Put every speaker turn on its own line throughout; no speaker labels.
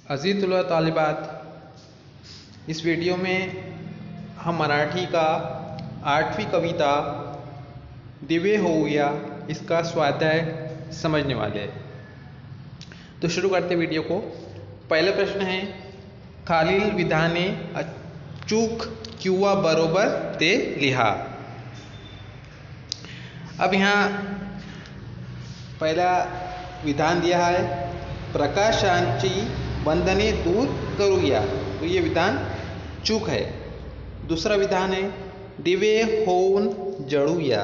अज़ीज़ तुलबा तालिबात, इस वीडियो में हम मराठी का 8वीं कविता दिवे होऊया इसका स्वाध्याय समझने वाले हैं। तो शुरू करते वीडियो को। पहला प्रश्न है, खालील विधाने अचूक किंवा बरोबर ते लिहा। अब यहाँ पहला विधान दिया है, प्रकाशांची बंधने दूर करूया, तो ये विधान चूक है। दूसरा विधान है, दिवे होऊन जळूया,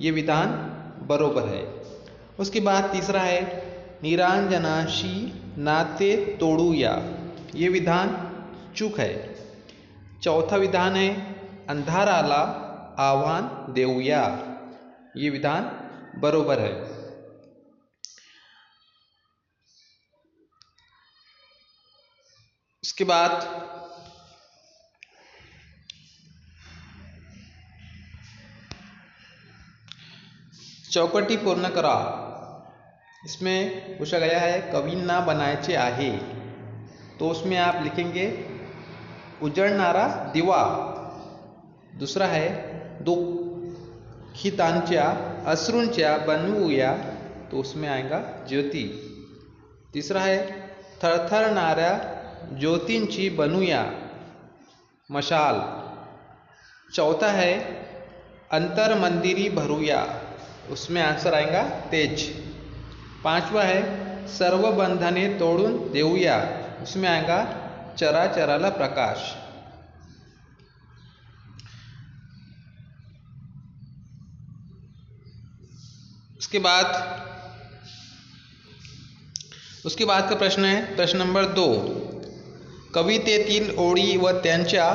ये विधान बरोबर है। उसके बाद तीसरा है, निरांजनाशी नाते तोडूया, ये विधान चूक है। चौथा विधान है, अंधाराला आव्हान देऊया, ये विधान बरोबर है। इसके बाद चौकटी पूर्ण करा। इसमें पूछा गया है, कवींना बनायचे आहे, तो उसमें आप लिखेंगे उजळणारा दिवा। दूसरा है, दुःखितांच्या अश्रूंच्या बनवूया, तो उसमें आएगा ज्योति। तीसरा है, थरथरणाऱ्या ज्योतींची बनूया, मशाल। चौथा है, अंतर मंदिरी भरूया, उसमें आंसर आएगा तेज। पांचवा है, सर्व बंधने तोडून देऊया, उसमें आएगा चराचराला प्रकाश। उसके बाद का प्रश्न है, प्रश्न नंबर 2, कवितेतील ओळी व त्यांच्या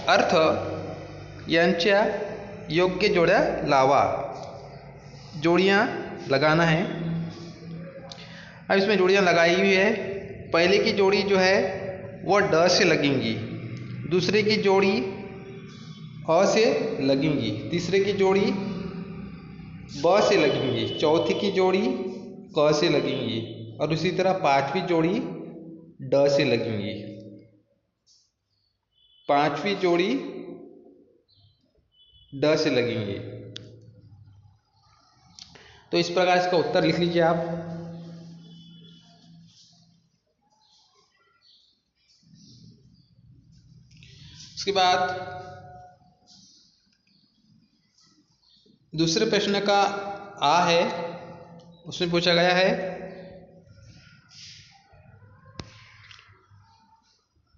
अर्थ यांच्या योग्य जोड्या लावा। जोड़ियाँ लगाना है। अब इसमें जोड़ियाँ लगाई हुई है। पहले की जोड़ी जो है वो ड से लगेंगी, दूसरे की जोड़ी अ से लगेंगी, तीसरे की जोड़ी ब से लगेंगी, चौथी की जोड़ी क से लगेंगी और उसी तरह पांचवी जोड़ी ड से लगेंगी, पांचवी जोड़ी ड से लगेंगी। तो इस प्रकार इसका उत्तर लिख लीजिए आप। उसके बाद दूसरे प्रश्न का आ है, उसमें पूछा गया है,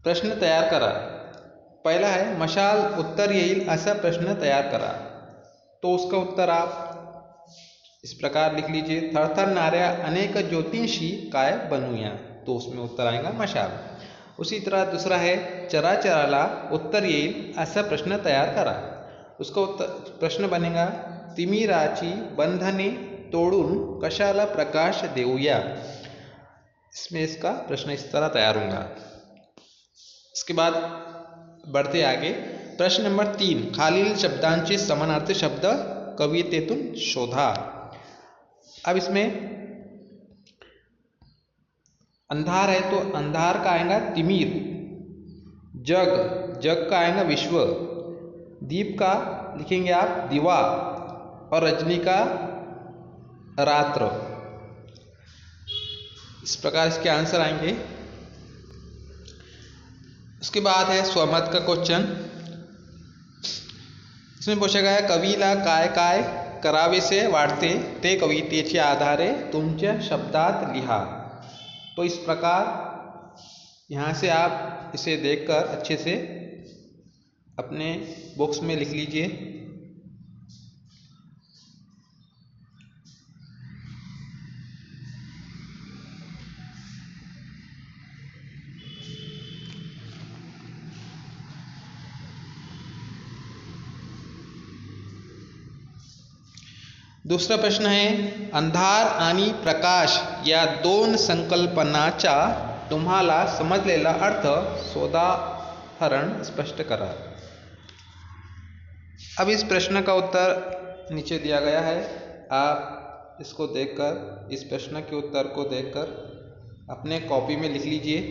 प्रश्न तैयार करा। पहला है, मशाल उत्तर येईल ऐसा प्रश्न तैयार करा, तो उसका उत्तर आप इस प्रकार लिख लीजिए, थरथरणाऱ्या अनेक ज्योतिंशी काय बनूया, तो उसमें उत्तर आएगा मशाल। उसी तरह दूसरा है, चराचराला उत्तर येईल ऐसा प्रश्न तैयार करा, उसका उत्तर प्रश्न बनेगा, तिमिराची बंधने तोडून कशाला प्रकाश देऊया। इसमें इसका प्रश्न इस तरह तैयार होगा। इसके बाद बढ़ते आगे, प्रश्न नंबर 3, खालील शब्दांचे समानार्थी शब्द कवितेतून शोधा। अब इसमें अंधार है तो अंधार का आएगा तिमिर, जग, जग का आएगा विश्व, दीप का लिखेंगे आप दिवा और रजनी का रात्र। इस प्रकार इसके आंसर आएंगे। उसके बाद है स्वमत का क्वेश्चन। इसमें पूछा गया, कवीला काय काय करावेसे वाटते ते कवितेच्या आधारे तुमच्या शब्दात लिहा। तो इस प्रकार यहाँ से आप इसे देखकर अच्छे से अपने बॉक्स में लिख लीजिए। दूसरा प्रश्न है, अंधार आणि प्रकाश या दोन संकल्पनाचा तुम्हाला समजलेला अर्थ सोदाहरण स्पष्ट करा। अब इस प्रश्न का उत्तर नीचे दिया गया है, आप इसको देखकर, इस प्रश्न के उत्तर को देखकर अपने कॉपी में लिख लीजिए।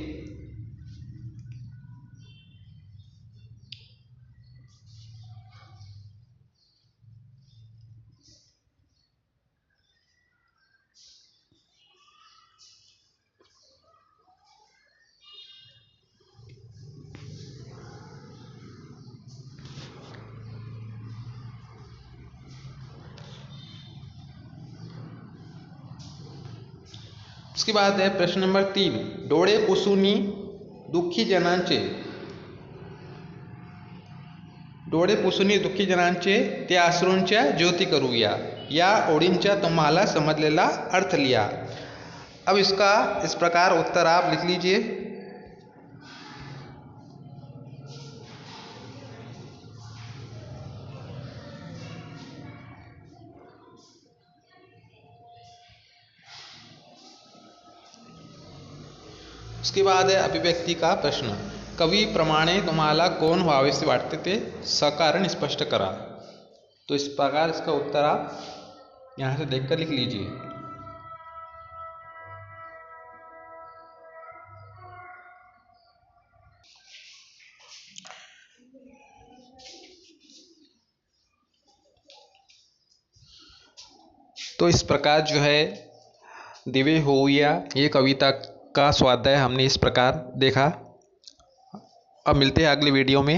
उसके बाद है प्रश्न नंबर 3, डोळे पुसुनी दुःखी जनांचे, डोळे पुसुनी दुःखी जनांचे त्या अश्रूंच्या ज्योती करूया, या ओळींचा तुम्हाला समजलेला अर्थ लिहा। अब इसका इस प्रकार उत्तर आप लिख लीजिए। उसके बाद है अभिव्यक्ति का प्रश्न, कवीप्रमाणे तुम्हाला कोण व्हावेसे वाटते ते सकारण स्पष्ट करा। तो इस प्रकार इसका उत्तर आप यहाँ से देखकर लिख लीजिए। तो इस प्रकार जो है दिव्य होया ये कविता का स्वाध्याय हमने इस प्रकार देखा। अब मिलते हैं अगले वीडियो में।